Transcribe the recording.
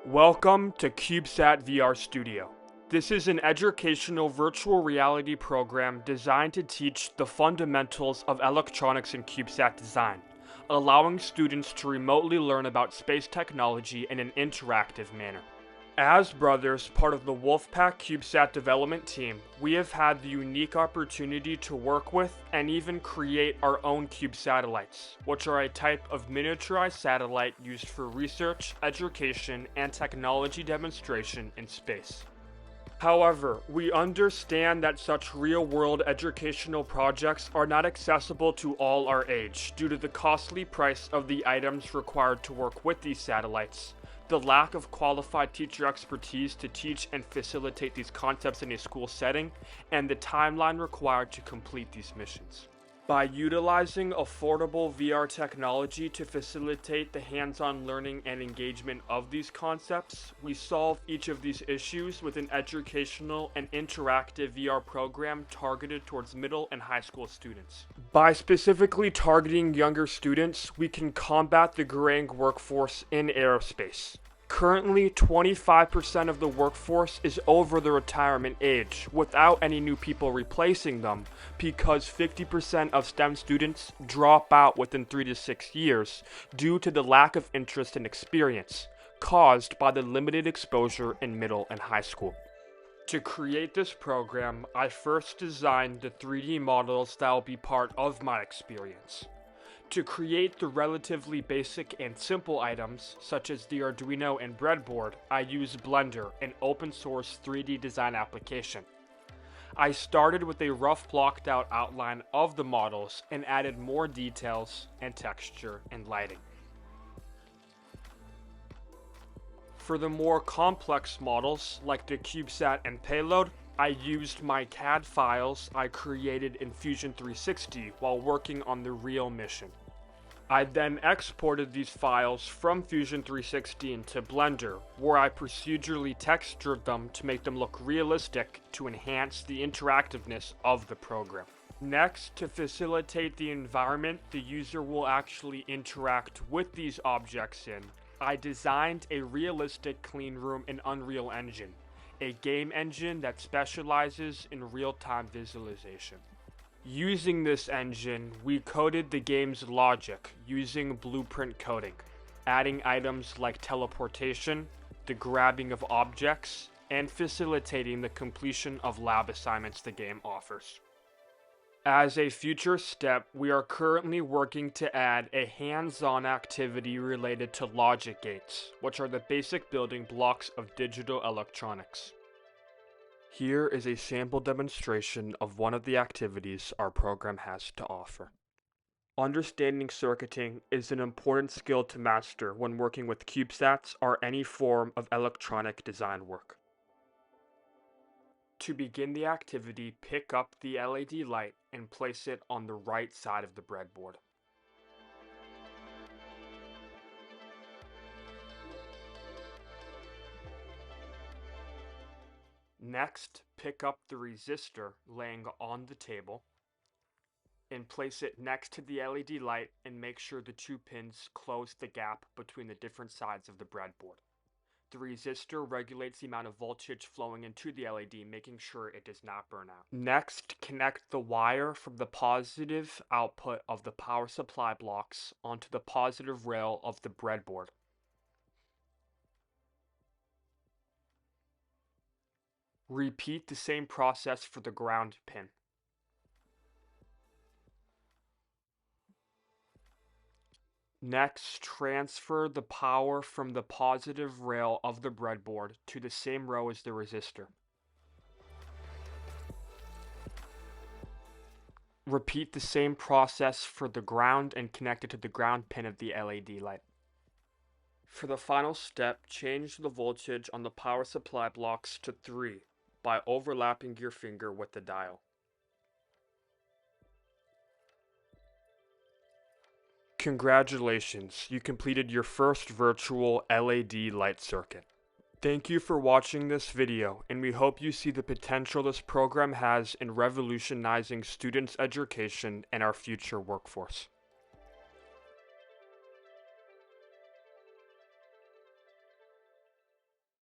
Welcome to CubeSatVR-Studio. This is an educational virtual reality program designed to teach the fundamentals of electronics and CubeSat design, allowing students to remotely learn about space technology in an interactive manner. As brothers, part of the Wolfpack CubeSat development team, we have had the unique opportunity to work with and even create our own Cube satellites, which are a type of miniaturized satellite used for research, education, and technology demonstration in space. However, we understand that such real-world educational projects are not accessible to all our age due to the costly price of the items required to work with these satellites, the lack of qualified teacher expertise to teach and facilitate these concepts in a school setting, and the timeline required to complete these missions. By utilizing affordable VR technology to facilitate the hands-on learning and engagement of these concepts, we solve each of these issues with an educational and interactive VR program targeted towards middle and high school students. By specifically targeting younger students, we can combat the graying workforce in aerospace. Currently, 25% of the workforce is over the retirement age, without any new people replacing them, because 50% of STEM students drop out within 3 to 6 years due to the lack of interest and experience, caused by the limited exposure in middle and high school. To create this program, I first designed the 3D models that will be part of my experience. To create the relatively basic and simple items, such as the Arduino and breadboard, I used Blender, an open source 3D design application. I started with a rough blocked out outline of the models and added more details and texture and lighting. For the more complex models, like the CubeSat and payload, I used my CAD files I created in Fusion 360 while working on the real mission. I then exported these files from Fusion 360 into Blender, where I procedurally textured them to make them look realistic to enhance the interactiveness of the program. Next, to facilitate the environment the user will actually interact with these objects in, I designed a realistic clean room in Unreal Engine, a game engine that specializes in real-time visualization. Using this engine, we coded the game's logic using blueprint coding, adding items like teleportation, the grabbing of objects, and facilitating the completion of lab assignments the game offers. As a future step, we are currently working to add a hands-on activity related to logic gates, which are the basic building blocks of digital electronics. Here is a sample demonstration of one of the activities our program has to offer. Understanding circuiting is an important skill to master when working with CubeSats or any form of electronic design work. To begin the activity, pick up the LED light and place it on the right side of the breadboard. Next, pick up the resistor laying on the table and place it next to the LED light and make sure the two pins close the gap between the different sides of the breadboard. The resistor regulates the amount of voltage flowing into the LED, making sure it does not burn out. Next, connect the wire from the positive output of the power supply blocks onto the positive rail of the breadboard. Repeat the same process for the ground pin. Next, transfer the power from the positive rail of the breadboard to the same row as the resistor. Repeat the same process for the ground and connect it to the ground pin of the LED light. For the final step, change the voltage on the power supply blocks to 3 by overlapping your finger with the dial. Congratulations, you completed your first virtual LED light circuit. Thank you for watching this video, and we hope you see the potential this program has in revolutionizing students' education and our future workforce.